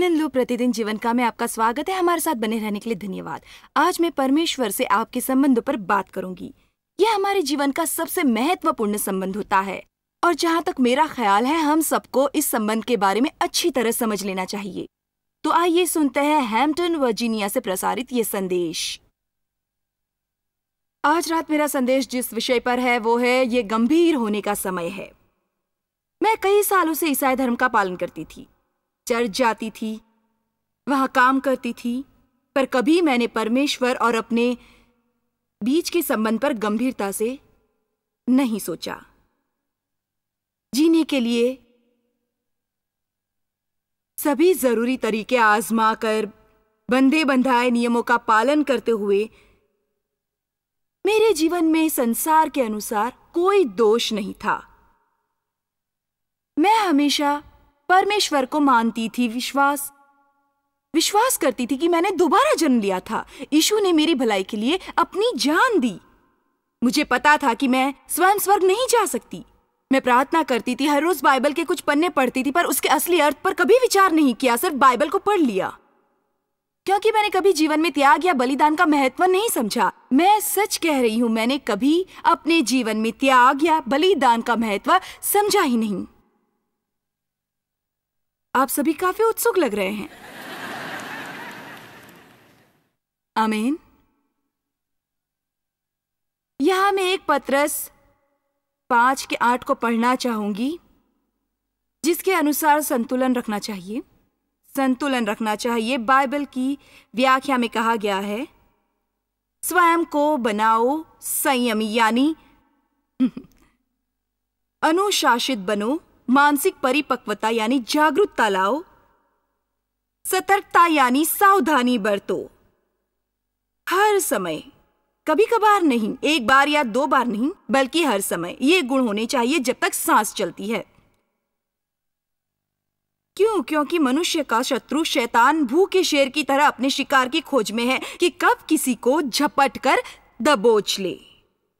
आनंद लो प्रतिदिन जीवन का में आपका स्वागत है। हमारे साथ बने रहने के लिए धन्यवाद। आज मैं परमेश्वर से आपके संबंधों पर बात करूंगी। यह हमारे जीवन का सबसे महत्वपूर्ण संबंध होता है और जहां तक मेरा ख्याल है हम सबको इस संबंध के बारे में अच्छी तरह समझ लेना चाहिए। तो आइए सुनते हैं हैम्पटन वर्जीनिया से प्रसारित ये संदेश। आज रात मेरा संदेश जिस विषय पर है वो है ये गंभीर होने का समय है। मैं कई सालों से ईसाई धर्म का पालन करती थी, चर्च जाती थी, वहां काम करती थी, पर कभी मैंने परमेश्वर और अपने बीच के संबंध पर गंभीरता से नहीं सोचा। जीने के लिए सभी जरूरी तरीके आजमा कर बंधे बंधाए नियमों का पालन करते हुए मेरे जीवन में संसार के अनुसार कोई दोष नहीं था। मैं हमेशा परमेश्वर को मानती थी, विश्वास करती थी कि मैंने दोबारा जन्म लिया था। यीशु ने मेरी भलाई के लिए अपनी जान दी। मुझे पता था कि मैं स्वयं स्वर्ग नहीं जा सकती। मैं प्रार्थना करती थी, हर रोज बाइबल के कुछ पन्ने पढ़ती थी, पर उसके असली अर्थ पर कभी विचार नहीं किया, सिर्फ बाइबल को पढ़ लिया, क्योंकि मैंने कभी जीवन में त्याग या बलिदान का महत्व नहीं समझा। मैं सच कह रही हूं, मैंने कभी अपने जीवन में त्याग या बलिदान का महत्व समझा ही नहीं। आप सभी काफी उत्सुक लग रहे हैं। आमीन। यहां मैं एक पत्रस 5:8 को पढ़ना चाहूंगी, जिसके अनुसार संतुलन रखना चाहिए। बाइबल की व्याख्या में कहा गया है, स्वयं को बनाओ संयमी, यानी अनुशासित बनो, मानसिक परिपक्वता यानी जागरूकता लाओ, सतर्कता यानी सावधानी बरतो। हर समय, कभी कभार नहीं, एक बार या 2 बार नहीं, बल्कि हर समय ये गुण होने चाहिए जब तक सांस चलती है। क्यों? क्योंकि मनुष्य का शत्रु शैतान भूखे शेर की तरह अपने शिकार की खोज में है कि कब किसी को झपट कर दबोच ले।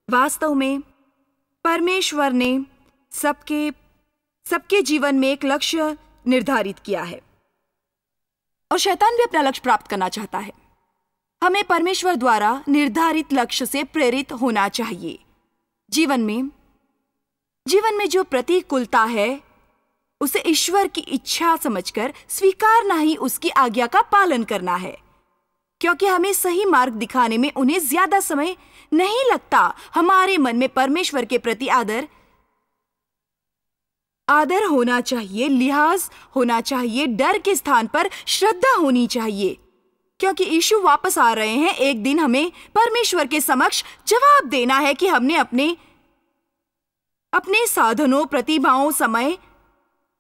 वास्तव में परमेश्वर ने सबके जीवन में एक लक्ष्य निर्धारित किया है और शैतान भी अपना लक्ष्य प्राप्त करना चाहता है। हमें परमेश्वर द्वारा निर्धारित लक्ष्य से प्रेरित होना चाहिए। जीवन में जो प्रतिकूलता है उसे ईश्वर की इच्छा समझकर स्वीकारना ही उसकी आज्ञा का पालन करना है, क्योंकि हमें सही मार्ग दिखाने में उन्हें ज्यादा समय नहीं लगता। हमारे मन में परमेश्वर के प्रति आदर होना चाहिए, लिहाज होना चाहिए, डर के स्थान पर श्रद्धा होनी चाहिए, क्योंकि यीशु वापस आ रहे हैं। एक दिन हमें परमेश्वर के समक्ष जवाब देना है कि हमने अपने साधनों, प्रतिभाओं, समय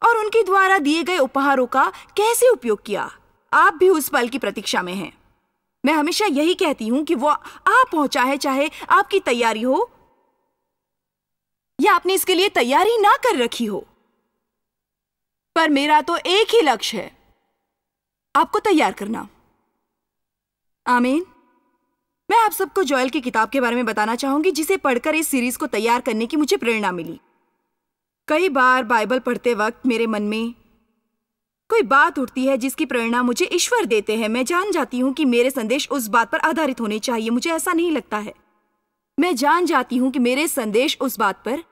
और उनके द्वारा दिए गए उपहारों का कैसे उपयोग किया। आप भी उस पल की प्रतीक्षा में हैं। मैं हमेशा यही कहती हूं कि वो आ पहुंचा है, चाहे आपकी तैयारी हो या आपने इसके लिए तैयारी ना कर रखी हो। पर मेरा तो एक ही लक्ष्य है, आपको तैयार करना। आमीन। मैं आप सबको जोएल की किताब के बारे में बताना चाहूंगी, जिसे पढ़कर इस सीरीज को तैयार करने की मुझे प्रेरणा मिली। कई बार बाइबल पढ़ते वक्त मेरे मन में कोई बात उठती है जिसकी प्रेरणा मुझे ईश्वर देते हैं। मैं जान जाती हूं कि मेरे संदेश उस बात पर आधारित होने चाहिए। मुझे ऐसा नहीं लगता है, मैं जान जाती हूं कि मेरे संदेश उस बात पर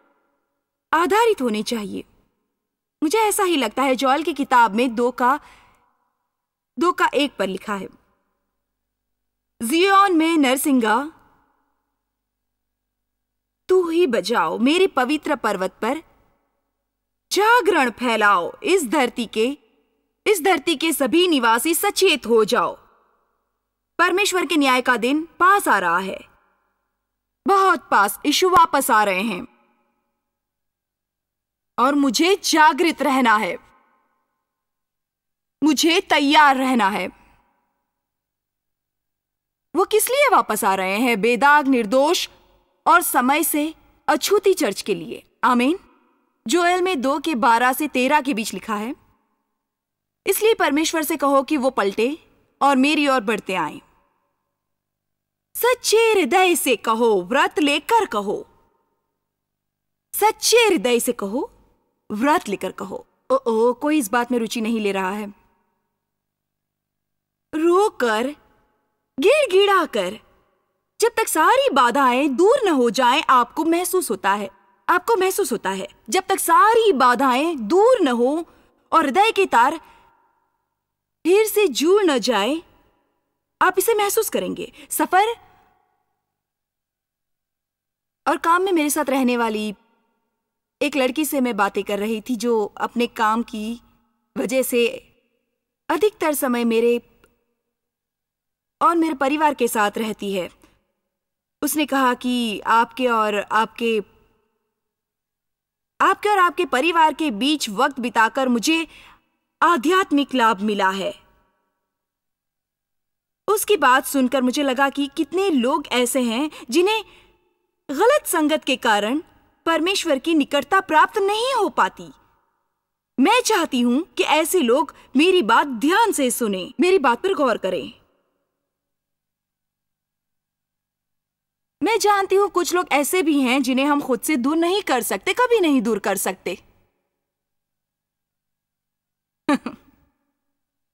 आधारित होने चाहिए। मुझे ऐसा ही लगता है। जोएल की किताब में 2:1 पर लिखा है, जियोन में नरसिंगा तू ही बजाओ, मेरे पवित्र पर्वत पर जागरण फैलाओ, इस धरती के सभी निवासी सचेत हो जाओ। परमेश्वर के न्याय का दिन पास आ रहा है, बहुत पास। यीशु वापस आ रहे हैं और मुझे जागृत रहना है, मुझे तैयार रहना है। वो किस लिए वापस आ रहे हैं? बेदाग, निर्दोष और समय से अछूती चर्च के लिए। आमीन। जोएल में 2:12 से 13 के बीच लिखा है, इसलिए परमेश्वर से कहो कि वो पलटे और मेरी ओर बढ़ते आए। सच्चे हृदय से कहो, व्रत लेकर कहो। सच्चे हृदय से कहो, व्रत लेकर कहो। कोई इस बात में रुचि नहीं ले रहा है। रोकर, गिड़गिड़ा कर, जब तक सारी बाधाएं दूर न हो जाएं, आपको महसूस होता है जब तक सारी बाधाएं दूर न हो और हृदय के तार फिर से जुड़ न जाए, आप इसे महसूस करेंगे। सफर और काम में मेरे साथ रहने वाली एक लड़की से मैं बातें कर रही थी, जो अपने काम की वजह से अधिकतर समय मेरे और मेरे परिवार के साथ रहती है। उसने कहा कि आपके और आपके परिवार के बीच वक्त बिताकर मुझे आध्यात्मिक लाभ मिला है। उसकी बात सुनकर मुझे लगा कि कितने लोग ऐसे हैं जिन्हें गलत संगत के कारण परमेश्वर की निकटता प्राप्त नहीं हो पाती। मैं चाहती हूं कि ऐसे लोग मेरी बात ध्यान से सुनें, मेरी बात पर गौर करें। मैं जानती हूं कुछ लोग ऐसे भी हैं जिन्हें हम खुद से दूर नहीं कर सकते, कभी नहीं दूर कर सकते।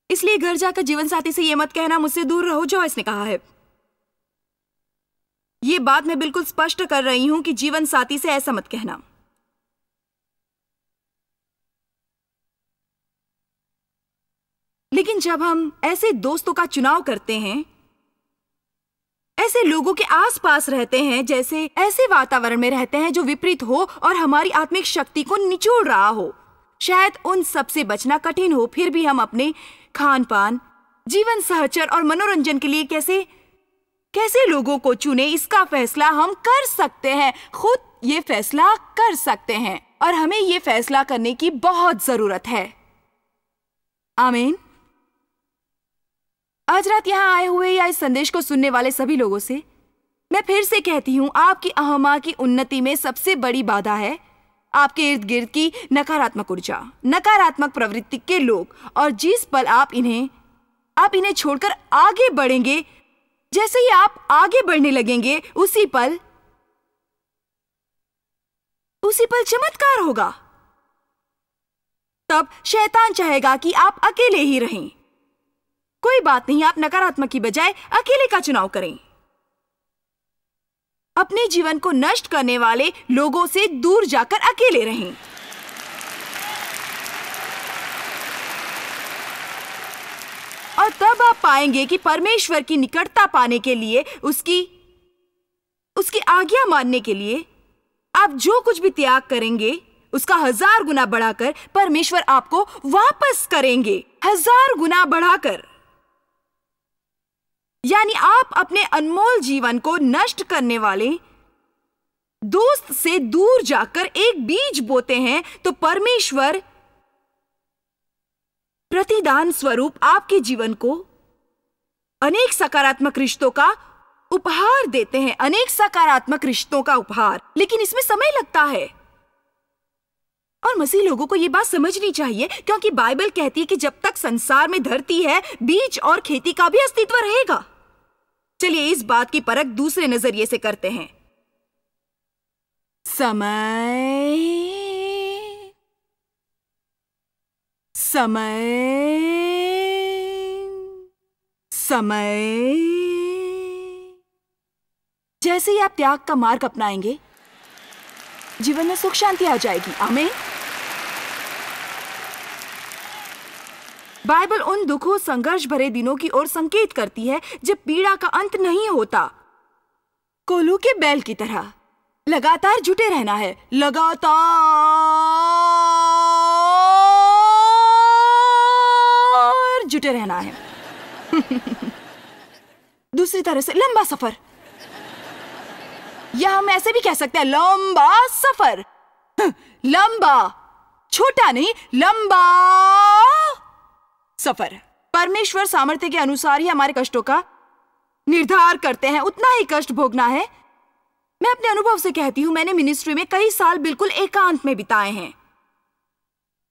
इसलिए घर जाकर जीवन साथी से यह मत कहना मुझसे दूर रहो, जॉयस ने कहा है। यह बात मैं बिल्कुल स्पष्ट कर रही हूं कि जीवन साथी से ऐसा मत कहना। लेकिन जब हम ऐसे दोस्तों का चुनाव करते हैं, ऐसे लोगों के आसपास रहते हैं, जैसे ऐसे वातावरण में रहते हैं जो विपरीत हो और हमारी आत्मिक शक्ति को निचोड़ रहा हो, शायद उन सब से बचना कठिन हो। फिर भी हम अपने खान पान, जीवन सहचर और मनोरंजन के लिए कैसे लोगों को चुने, इसका फैसला हम कर सकते हैं। खुद ये फैसला कर सकते हैं और हमें ये फैसला करने की बहुत जरूरत है। आमीन। आज रात यहां आए हुए या इस संदेश को सुनने वाले सभी लोगों से मैं फिर से कहती हूं, आपकी अहमा की उन्नति में सबसे बड़ी बाधा है आपके इर्द गिर्द की नकारात्मक ऊर्जा, नकारात्मक प्रवृत्ति के लोग। और जिस पल आप इन्हें छोड़कर आगे बढ़ेंगे, जैसे ही आप आगे बढ़ने लगेंगे, उसी पल चमत्कार होगा। तब शैतान चाहेगा कि आप अकेले ही रहें। कोई बात नहीं, आप नकारात्मक की बजाय अकेले का चुनाव करें। अपने जीवन को नष्ट करने वाले लोगों से दूर जाकर अकेले रहें। और तब आप पाएंगे कि परमेश्वर की निकटता पाने के लिए, उसकी आज्ञा मानने के लिए आप जो कुछ भी त्याग करेंगे, उसका 1000 गुना बढ़ाकर परमेश्वर आपको वापस करेंगे, 1000 गुना बढ़ाकर। यानी आप अपने अनमोल जीवन को नष्ट करने वाले दोस्त से दूर जाकर एक बीज बोते हैं, तो परमेश्वर प्रतिदान स्वरूप आपके जीवन को अनेक सकारात्मक रिश्तों का उपहार देते हैं, अनेक सकारात्मक रिश्तों का उपहार। लेकिन इसमें समय लगता है और मसीह लोगों को यह बात समझनी चाहिए, क्योंकि बाइबल कहती है कि जब तक संसार में धरती है, बीज और खेती का भी अस्तित्व रहेगा। चलिए इस बात की परख दूसरे नजरिए से करते हैं। समय जैसे ही आप त्याग का मार्ग अपनाएंगे, जीवन में सुख शांति आ जाएगी। आमीन। बाइबल उन दुखों, संघर्ष भरे दिनों की ओर संकेत करती है जब पीड़ा का अंत नहीं होता। कोल्हू के बैल की तरह लगातार जुटे रहना है, लगातार जुटे रहना है। दूसरी तरह से लंबा सफर, या हम ऐसे भी कह सकते हैं लंबा सफर। लंबा, छोटा नहीं, लंबा सफर। परमेश्वर सामर्थ्य के अनुसार ही हमारे कष्टों का निर्धार करते हैं, उतना ही कष्ट भोगना है। मैं अपने अनुभव से कहती हूं, मैंने मिनिस्ट्री में कई साल बिल्कुल एकांत में बिताए हैं।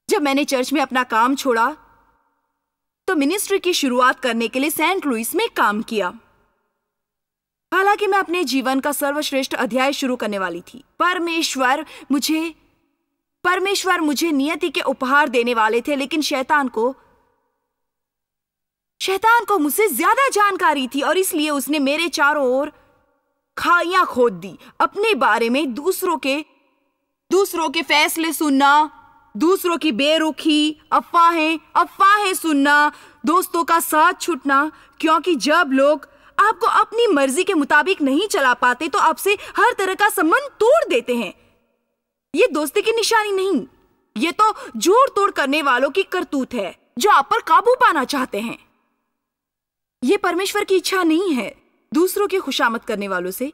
जब मैंने चर्च में अपना काम छोड़ा तो मिनिस्ट्री की शुरुआत करने के लिए सेंट लुइस में काम किया। हालांकि मैं अपने जीवन का सर्वश्रेष्ठ अध्याय शुरू करने वाली थी। परमेश्वर मुझे नियति के उपहार देने वाले थे, लेकिन शैतान को शैतान को मुझसे ज्यादा जानकारी थी और इसलिए उसने मेरे चारों ओर खाइयां खोद दी। अपने बारे में दूसरों के फैसले सुनना, दूसरों की बेरुखी, अफवाहें सुनना, दोस्तों का साथ छूटना, क्योंकि जब लोग आपको अपनी मर्जी के मुताबिक नहीं चला पाते तो आपसे हर तरह का संबंध तोड़ देते हैं। ये दोस्ती की निशानी नहीं, ये तो जोड़ तोड़ करने वालों की करतूत है जो आप पर काबू पाना चाहते हैं। ये परमेश्वर की इच्छा नहीं है। दूसरों की खुशामद करने वालों से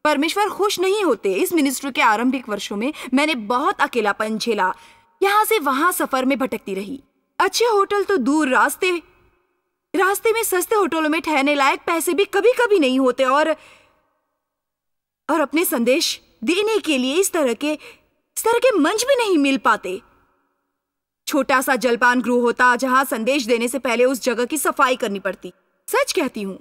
परमेश्वर खुश नहीं होते। इस मिनिस्ट्री के आरंभिक वर्षों में मैंने बहुत अकेलापन झेला, यहां से वहां सफर में भटकती रही। अच्छे होटल तो दूर, रास्ते में सस्ते होटलों में ठहरने लायक पैसे भी कभी कभी नहीं होते और अपने संदेश देने के लिए इस तरह के मंच भी नहीं मिल पाते। छोटा सा जलपान गृह होता जहां संदेश देने से पहले उस जगह की सफाई करनी पड़ती। सच कहती हूं,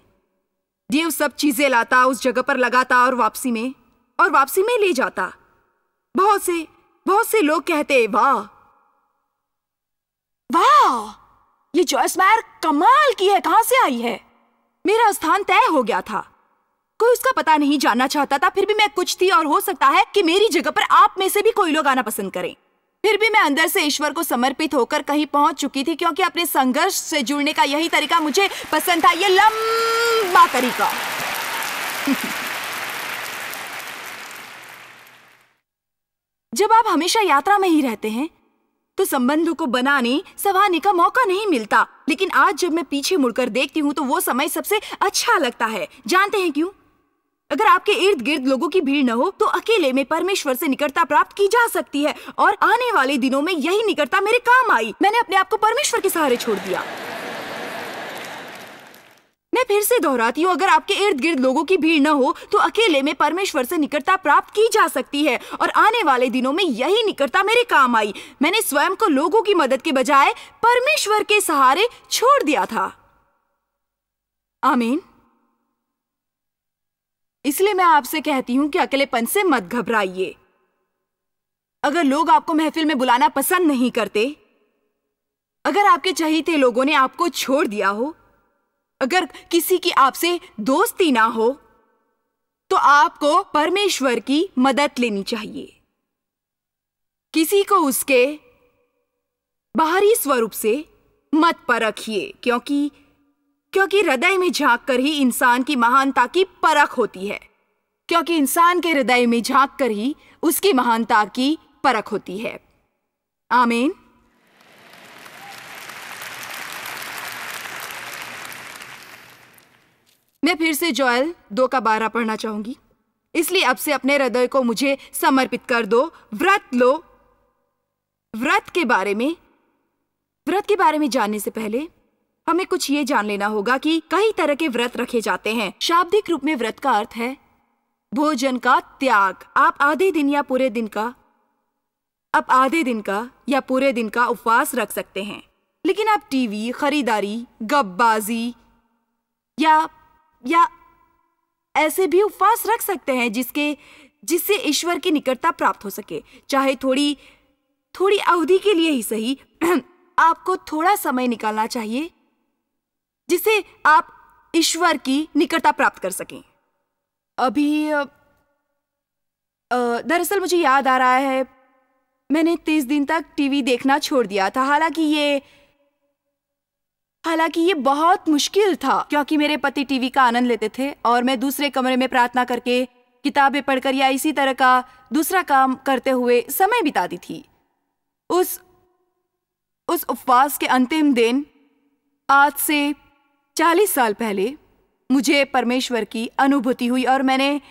देव सब चीजें लाता, उस जगह पर लगाता और वापसी में ले जाता। बहुत से लोग कहते, वाह, ये जॉयस मेयर कमाल की है, कहां से आई है। मेरा स्थान तय हो गया था, कोई उसका पता नहीं जानना चाहता था। फिर भी मैं कुछ थी और हो सकता है कि मेरी जगह पर आप में से भी कोई लोग आना पसंद करें। फिर भी मैं अंदर से ईश्वर को समर्पित होकर कहीं पहुंच चुकी थी, क्योंकि अपने संघर्ष से जुड़ने का यही तरीका मुझे पसंद था, ये लंबा तरीका। जब आप हमेशा यात्रा में ही रहते हैं तो संबंधों को बनाने संवारने का मौका नहीं मिलता। लेकिन आज जब मैं पीछे मुड़कर देखती हूँ तो वो समय सबसे अच्छा लगता है। जानते हैं क्यों? अगर आपके इर्द गिर्द लोगों की भीड़ न हो तो अकेले में परमेश्वर से निकटता प्राप्त की जा सकती है, और आने वाले दिनों में यही निकटता मेरे काम आई। मैंने अपने आप को परमेश्वर के सहारे छोड़ दिया। मैं फिर से दोहराती हूँ, अगर आपके इर्द गिर्द लोगों की भीड़ न हो तो अकेले में परमेश्वर से निकटता प्राप्त की जा सकती है, और आने वाले दिनों में यही निकटता मेरे काम आई। मैंने स्वयं को लोगों की मदद के बजाय परमेश्वर के सहारे छोड़ दिया था। आमीन। इसलिए मैं आपसे कहती हूं कि अकेलेपन से मत घबराइए। अगर लोग आपको महफिल में बुलाना पसंद नहीं करते, अगर आपके चहीते लोगों ने आपको छोड़ दिया हो, अगर किसी की आपसे दोस्ती ना हो, तो आपको परमेश्वर की मदद लेनी चाहिए। किसी को उसके बाहरी स्वरूप से मत परखिए, क्योंकि हृदय में झांक कर ही इंसान की महानता की परख होती है। क्योंकि इंसान के हृदय में झांक कर ही उसकी महानता की परख होती है। आमीन। मैं फिर से जोएल 2:12 पढ़ना चाहूंगी। इसलिए अब से अपने हृदय को मुझे समर्पित कर दो, व्रत लो। व्रत के बारे में जानने से पहले हमें कुछ ये जान लेना होगा कि कई तरह के व्रत रखे जाते हैं। शाब्दिक रूप में व्रत का अर्थ है भोजन का त्याग। आप आधे दिन या पूरे दिन का उपवास रख सकते हैं। लेकिन आप टीवी, खरीदारी, गपबाजी या ऐसे भी उपवास रख सकते हैं जिससे ईश्वर की निकटता प्राप्त हो सके, चाहे थोड़ी अवधि के लिए ही सही। आपको थोड़ा समय निकालना चाहिए जिससे आप ईश्वर की निकटता प्राप्त कर सकें। अभी दरअसल मुझे याद आ रहा है, मैंने 30 दिन तक टीवी देखना छोड़ दिया था। हालांकि ये बहुत मुश्किल था, क्योंकि मेरे पति टीवी का आनंद लेते थे और मैं दूसरे कमरे में प्रार्थना करके, किताबें पढ़कर या इसी तरह का दूसरा काम करते हुए समय बिताती थी। उस उपवास के अंतिम दिन, आज से 40 साल पहले, मुझे परमेश्वर की अनुभूति हुई और मैंने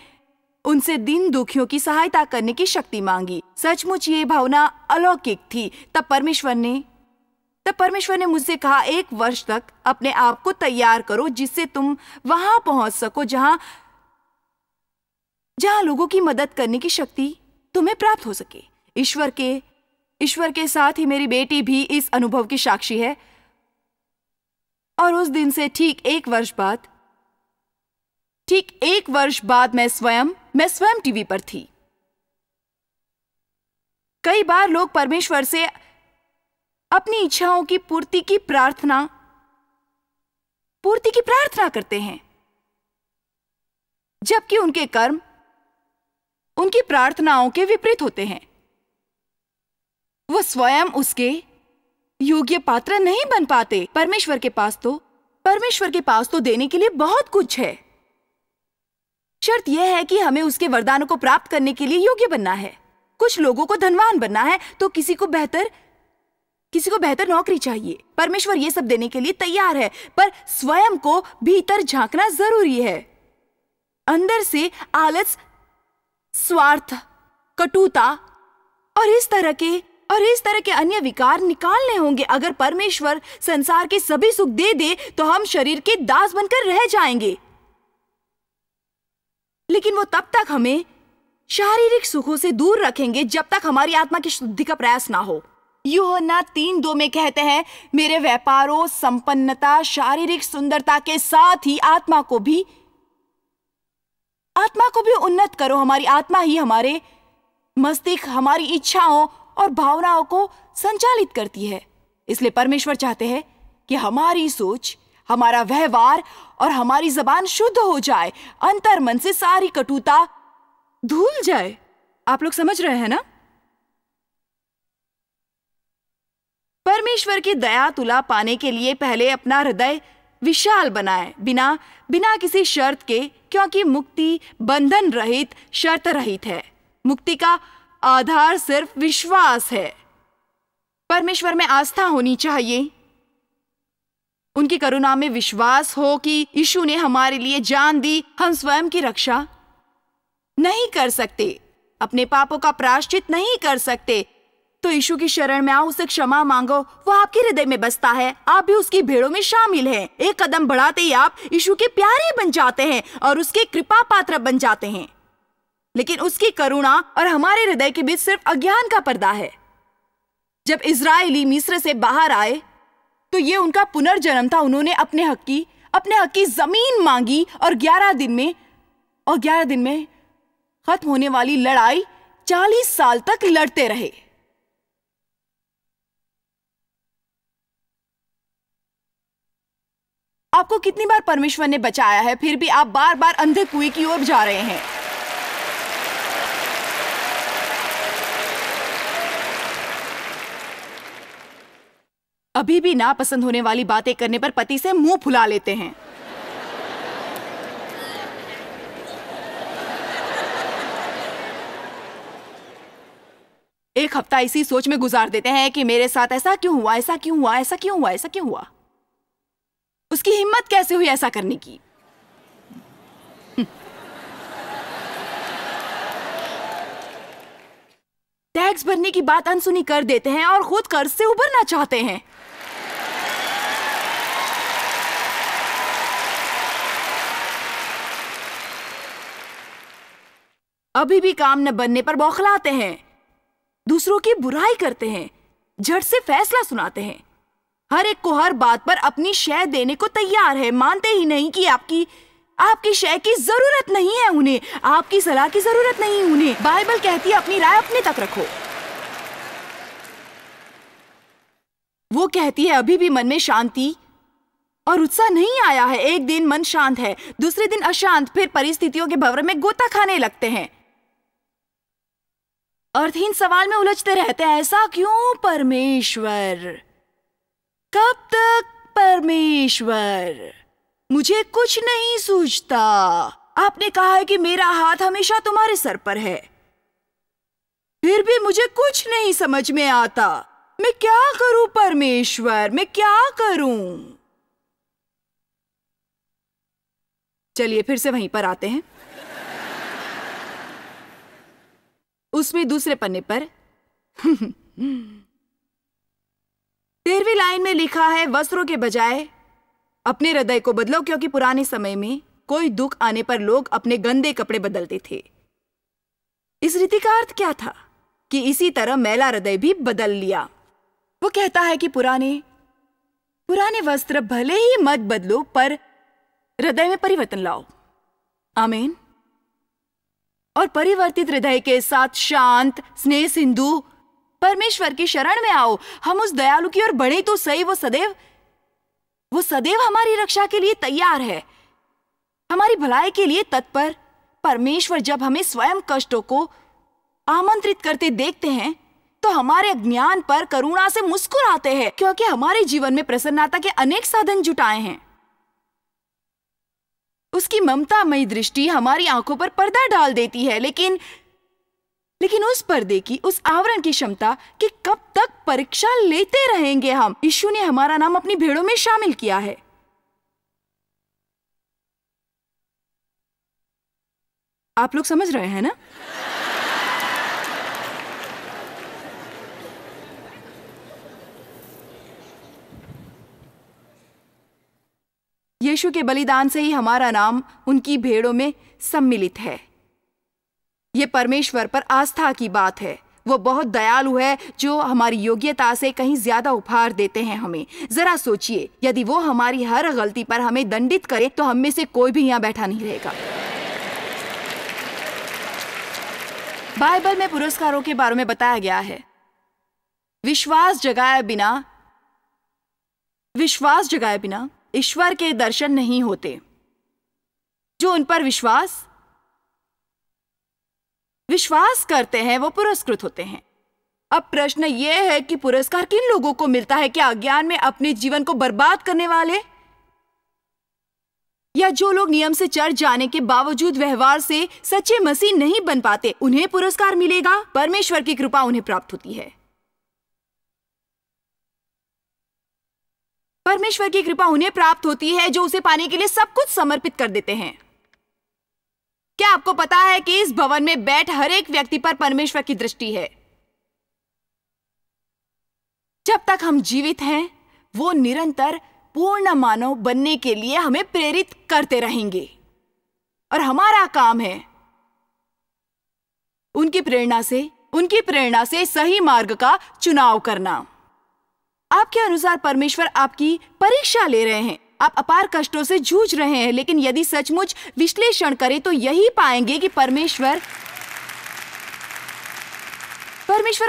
उनसे दीन दुखियों की सहायता करने की शक्ति मांगी। सचमुच ये भावना अलौकिक थी। तब परमेश्वर ने मुझसे कहा, 1 वर्ष तक अपने आप को तैयार करो जिससे तुम वहां पहुंच सको जहां लोगों की मदद करने की शक्ति तुम्हें प्राप्त हो सके। ईश्वर के साथ ही मेरी बेटी भी इस अनुभव की साक्षी है। और उस दिन से ठीक एक वर्ष बाद मैं स्वयं टीवी पर थी। कई बार लोग परमेश्वर से अपनी इच्छाओं की पूर्ति की प्रार्थना पूर्ति की प्रार्थना करते हैं, जबकि उनके कर्म उनकी प्रार्थनाओं के विपरीत होते हैं। वो स्वयं उसके योग्य पात्र नहीं बन पाते। परमेश्वर के पास तो देने के लिए बहुत कुछ है। शर्त यह है कि हमें उसके वरदानों को प्राप्त करने के लिए योग्य बनना है। कुछ लोगों को धनवान बनना है तो किसी को बेहतर नौकरी चाहिए। परमेश्वर ये सब देने के लिए तैयार है, पर स्वयं को भीतर झांकना जरूरी है। अंदर से आलस, स्वार्थ, कटुता और इस तरह के अन्य विकार निकालने होंगे। अगर परमेश्वर संसार के सभी सुख दे दे तो हम शरीर के दास बनकर रह जाएंगे, लेकिन वो तब तक हमें शारीरिक सुखों से दूर रखेंगे जब तक हमारी आत्मा की शुद्धि का प्रयास ना हो। यूहन्ना 3:2 में कहते हैं, मेरे व्यापारों, संपन्नता, शारीरिक सुंदरता के साथ ही आत्मा को भी उन्नत करो। हमारी आत्मा ही हमारे मस्तिष्क, हमारी इच्छाओं और भावनाओं को संचालित करती है। इसलिए परमेश्वर चाहते हैं कि हमारी सोच, हमारा व्यवहार और हमारी जबान शुद्ध हो जाए, अंतर मन से सारी कटुता धुल जाए। आप लोग समझ रहे हैं ना? परमेश्वर की दया तुला पाने के लिए पहले अपना हृदय विशाल बनाए, बिना किसी शर्त के, क्योंकि मुक्ति बंधन रहित, शर्त रहित है। मुक्ति का आधार सिर्फ विश्वास है। परमेश्वर में आस्था होनी चाहिए, उनकी करुणा में विश्वास हो कि यीशु ने हमारे लिए जान दी। हम स्वयं की रक्षा नहीं कर सकते, अपने पापों का प्रायश्चित नहीं कर सकते, तो यीशु की शरण में आओ, उससे क्षमा मांगो। वो आपके हृदय में बसता है, आप भी उसकी भेड़ों में शामिल हैं। एक कदम बढ़ाते ही आप यीशु के प्यारे बन जाते हैं और उसके कृपा पात्र बन जाते हैं। लेकिन उसकी करुणा और हमारे हृदय के बीच सिर्फ अज्ञान का पर्दा है। जब इजरायली मिस्र से बाहर आए तो ये उनका पुनर्जन्म था। उन्होंने अपने हक की जमीन मांगी और 11 दिन में खत्म होने वाली लड़ाई 40 साल तक लड़ते रहे। आपको कितनी बार परमेश्वर ने बचाया है, फिर भी आप बार बार अंधे कुएं की ओर जा रहे हैं। अभी भी नापसंद होने वाली बातें करने पर पति से मुंह फुला लेते हैं। एक हफ्ता इसी सोच में गुजार देते हैं कि मेरे साथ ऐसा क्यों हुआ। उसकी हिम्मत कैसे हुई ऐसा करने की। टैक्स भरने की बात अनसुनी कर देते हैं और खुद कर्ज से उबरना चाहते हैं। अभी भी काम न बनने पर बौखलाते हैं, दूसरों की बुराई करते हैं, झट से फैसला सुनाते हैं, हर एक को हर बात पर अपनी शय देने को तैयार है, मानते ही नहीं कि आपकी शय की जरूरत नहीं है उन्हें, आपकी सलाह की जरूरत नहीं उन्हें। बाइबल कहती है अपनी राय अपने तक रखो। वो कहती है अभी भी मन में शांति और उत्साह नहीं आया है। एक दिन मन शांत है, दूसरे दिन अशांत, फिर परिस्थितियों के भंवर में गोता खाने लगते हैं, अर्थहीन सवाल में उलझते रहते हैं। ऐसा क्यों परमेश्वर? कब तक परमेश्वर? मुझे कुछ नहीं सूझता। आपने कहा है कि मेरा हाथ हमेशा तुम्हारे सर पर है, फिर भी मुझे कुछ नहीं समझ में आता। मैं क्या करूं परमेश्वर, मैं क्या करूं? चलिए फिर से वहीं पर आते हैं। उसमें दूसरे पन्ने पर 13वीं लाइन में लिखा है, वस्त्रों के बजाय अपने हृदय को बदलो, क्योंकि पुराने समय में कोई दुख आने पर लोग अपने गंदे कपड़े बदलते थे। इस रीति का अर्थ क्या था? कि इसी तरह मैला हृदय भी बदल लिया। वो कहता है कि पुराने वस्त्र भले ही मत बदलो, पर हृदय में परिवर्तन लाओ। आमीन। और परिवर्तित हृदय के साथ शांत, स्नेह सिंधु परमेश्वर की शरण में आओ। हम उस दयालु की ओर बढ़े तो सही, वो वो सदैव हमारी रक्षा के लिए तैयार है, हमारी भलाई के लिए तत्पर। परमेश्वर जब हमें स्वयं कष्टों को आमंत्रित करते देखते हैं तो हमारे अज्ञान पर करुणा से मुस्कुराते हैं, क्योंकि हमारे जीवन में प्रसन्नता के अनेक साधन जुटाए हैं। उसकी ममतामयी दृष्टि हमारी आंखों पर पर्दा डाल देती है, लेकिन उस पर्दे की, उस आवरण की क्षमता कि कब तक परीक्षा लेते रहेंगे हम। यीशु ने हमारा नाम अपनी भेड़ों में शामिल किया है। आप लोग समझ रहे हैं ना? यीशु के बलिदान से ही हमारा नाम उनकी भेड़ों में सम्मिलित है। ये परमेश्वर पर आस्था की बात है। वो बहुत दयालु है, जो हमारी योग्यता से कहीं ज्यादा उपहार देते हैं हमें। जरा सोचिए, यदि वो हमारी हर गलती पर हमें दंडित करे तो हम में से कोई भी यहाँ बैठा नहीं रहेगा। बाइबल में पुरस्कारों के बारे में बताया गया है, विश्वास जगाए बिना ईश्वर के दर्शन नहीं होते। जो उन पर विश्वास करते हैं वो पुरस्कृत होते हैं। अब प्रश्न यह है कि पुरस्कार किन लोगों को मिलता है? क्या अज्ञान में अपने जीवन को बर्बाद करने वाले, या जो लोग नियम से चढ़ जाने के बावजूद व्यवहार से सच्चे मसीह नहीं बन पाते, उन्हें पुरस्कार मिलेगा? परमेश्वर की कृपा उन्हें प्राप्त होती है। परमेश्वर की कृपा उन्हें प्राप्त होती है जो उसे पाने के लिए सब कुछ समर्पित कर देते हैं। क्या आपको पता है कि इस भवन में बैठ हर एक व्यक्ति पर परमेश्वर की दृष्टि है? जब तक हम जीवित हैं, वो निरंतर पूर्ण मानव बनने के लिए हमें प्रेरित करते रहेंगे, और हमारा काम है उनकी प्रेरणा से सही मार्ग का चुनाव करना। आपके अनुसार परमेश्वर आपकी परीक्षा ले रहे हैं। आप अपार कष्टों से जूझ रहे हैं, लेकिन यदि सचमुच विश्लेषण करें तो यही पाएंगे कि परमेश्वर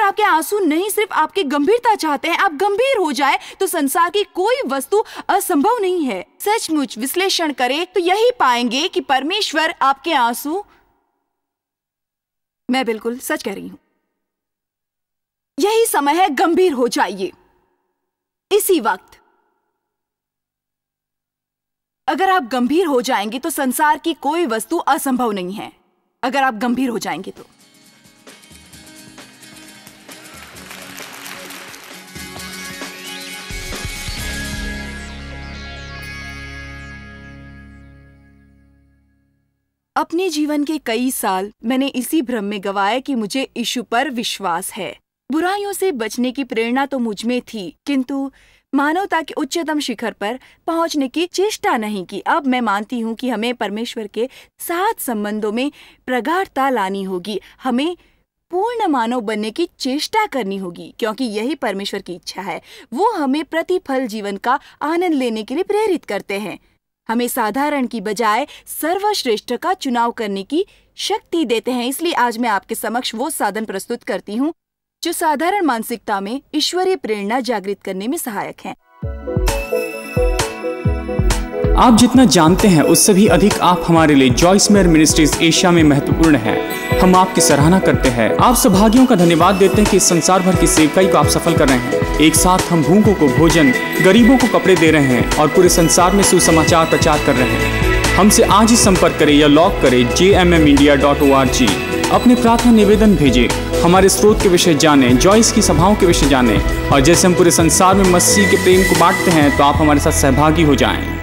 आपके आंसू नहीं, सिर्फ आपकी गंभीरता चाहते हैं। आप गंभीर हो जाए तो संसार की कोई वस्तु असंभव नहीं है। सचमुच विश्लेषण करें तो यही पाएंगे कि परमेश्वर आपके आंसू, मैं बिल्कुल सच कह रही हूं, यही समय है, गंभीर हो जाइए इसी वक्त। अगर आप गंभीर हो जाएंगे तो संसार की कोई वस्तु असंभव नहीं है। अगर आप गंभीर हो जाएंगे तो अपने जीवन के कई साल मैंने इसी भ्रम में गवाए कि मुझे यीशु पर विश्वास है। बुराइयों से बचने की प्रेरणा तो मुझ में थी, किंतु मानवता के उच्चतम शिखर पर पहुंचने की चेष्टा नहीं की। अब मैं मानती हूं कि हमें परमेश्वर के साथ संबंधों में प्रगाढ़ता लानी होगी। हमें पूर्ण मानव बनने की चेष्टा करनी होगी, क्योंकि यही परमेश्वर की इच्छा है। वो हमें प्रतिफल जीवन का आनंद लेने के लिए प्रेरित करते हैं। हमें साधारण की बजाय सर्वश्रेष्ठ का चुनाव करने की शक्ति देते हैं। इसलिए आज मैं आपके समक्ष वो साधन प्रस्तुत करती हूँ जो साधारण मानसिकता में ईश्वरीय प्रेरणा जागृत करने में सहायक हैं। आप जितना जानते हैं उससे भी अधिक आप हमारे लिए जॉइस मेयर मिनिस्ट्रीज एशिया में महत्वपूर्ण है। हम आपकी सराहना करते हैं। आप सौभाग्यों का धन्यवाद देते हैं कि इस संसार भर की सेवकाई को आप सफल कर रहे हैं। एक साथ हम भूखों को भोजन, गरीबों को कपड़े दे रहे हैं और पूरे संसार में सुसमाचार प्रचार कर रहे हैं। हमसे आज ही संपर्क करें या लॉग करें jmmindia.org। अपने प्रार्थना निवेदन भेजें, हमारे स्रोत के विषय जानें, जॉइस की सभाओं के विषय जानें, और जैसे हम पूरे संसार में मसीह के प्रेम को बांटते हैं तो आप हमारे साथ सहभागी हो जाएं।